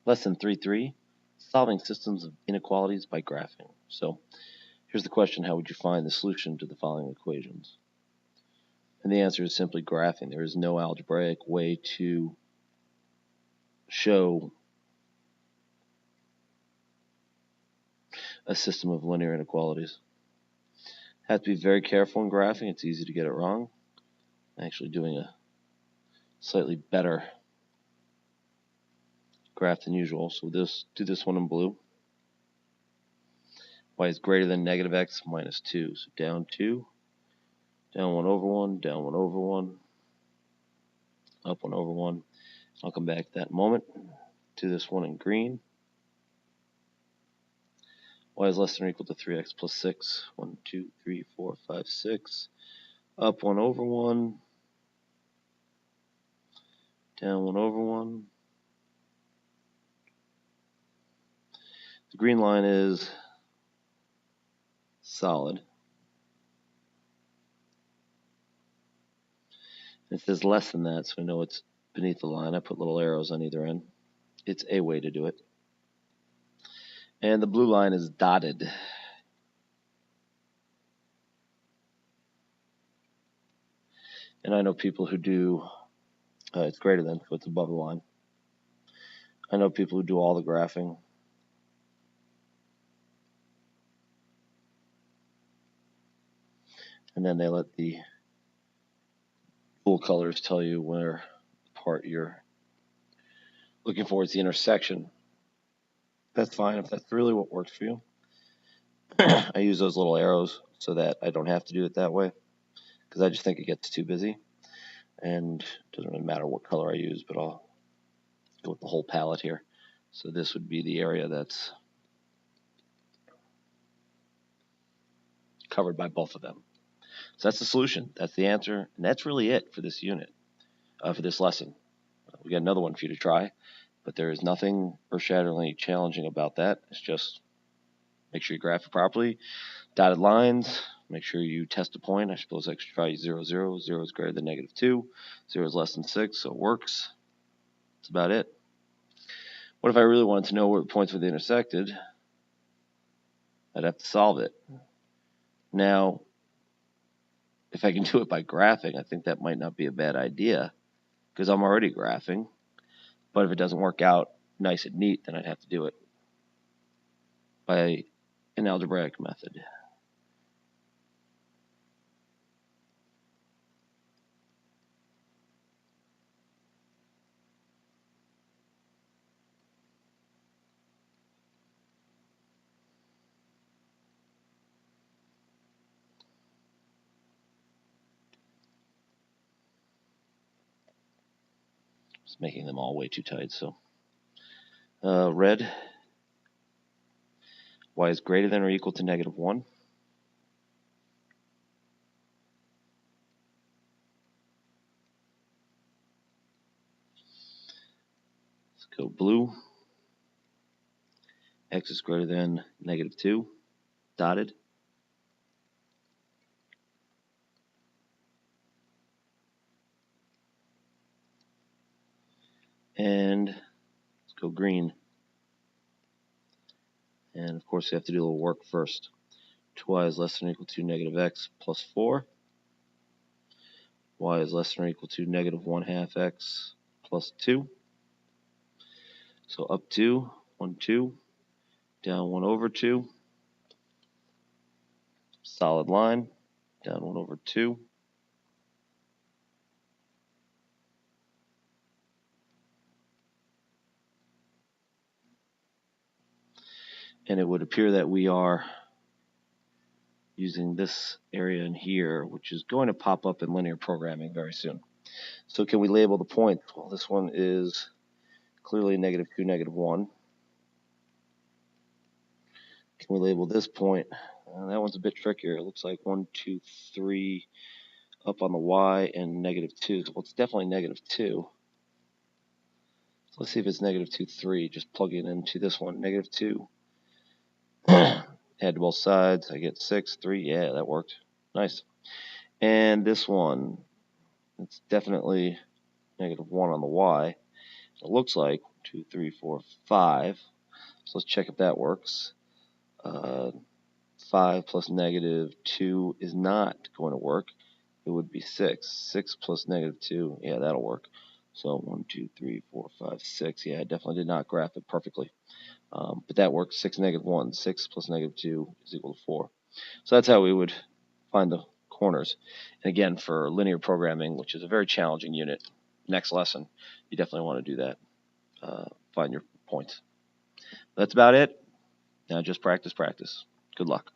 Lesson 3.3, solving systems of inequalities by graphing. So here's the question: how would you find the solution to the following equations? And the answer is simply graphing. There is no algebraic way to show a system of linear inequalities. Have to be very careful in graphing. It's easy to get it wrong. I'm actually doing a slightly better graph than usual. So do this one in blue. Y is greater than negative x minus 2. So down 2, down 1 over 1, down 1 over 1, up 1 over 1. I'll come back to that in a moment. Do this one in green. Y is less than or equal to 3x plus 6. 1, 2, 3, 4, 5, 6. Up 1 over 1. Down 1 over 1. The green line is solid. It says less than that, so I know it's beneath the line. I put little arrows on either end. It's a way to do it. And the blue line is dotted. And I know people who do, it's greater than, so it's above the line. I know people who do all the graphing. And then they let the full colors tell you where the part you're looking for is the intersection. That's fine if that's really what works for you. I use those little arrows so that I don't have to do it that way, because I just think it gets too busy. And it doesn't really matter what color I use, but I'll go with the whole palette here. So this would be the area that's covered by both of them. So that's the solution. That's the answer. And that's really it for this unit, for this lesson. We got another one for you to try, but there is nothing earth-shatteringly challenging about that. It's just make sure you graph it properly. Dotted lines, make sure you test a point. I suppose I should try 0, 0. 0 is greater than negative 2. 0 is less than 6, so it works. That's about it. What if I really wanted to know where the points were intersected? I'd have to solve it. Now, if I can do it by graphing, I think that might not be a bad idea, because I'm already graphing. But if it doesn't work out nice and neat, then I'd have to do it by an algebraic method. Just making them all way too tight. So red, y is greater than or equal to negative 1. Let's go blue. X is greater than negative 2, dotted. And let's go green. And of course, we have to do a little work first. 2y is less than or equal to negative x plus 4. Y is less than or equal to negative 1/2 x plus 2. So up 2, 1, 2, down 1 over 2. Solid line, down 1 over 2. And it would appear that we are using this area in here, which is going to pop up in linear programming very soon. So can we label the point? Well, this one is clearly negative 2, negative 1. Can we label this point? That one's a bit trickier. It looks like 1, 2, 3 up on the y and negative 2. Well, it's definitely negative 2. So let's see if it's negative 2, 3. Just plug it into this one, negative 2. Add to both sides. I get 6, 3. Yeah, that worked. Nice. And this one, it's definitely negative 1 on the y. It looks like 2, 3, 4, 5. So let's check if that works. 5 plus negative 2 is not going to work. It would be 6. 6 plus negative 2, yeah, that'll work. So 1, 2, 3, 4, 5, 6. Yeah, I definitely did not graph it perfectly. But that works. 6, negative 1. 6 plus negative 2 is equal to 4. So that's how we would find the corners. And again, for linear programming, which is a very challenging unit, next lesson, you definitely want to do that. Find your points. That's about it. Now just practice, practice. Good luck.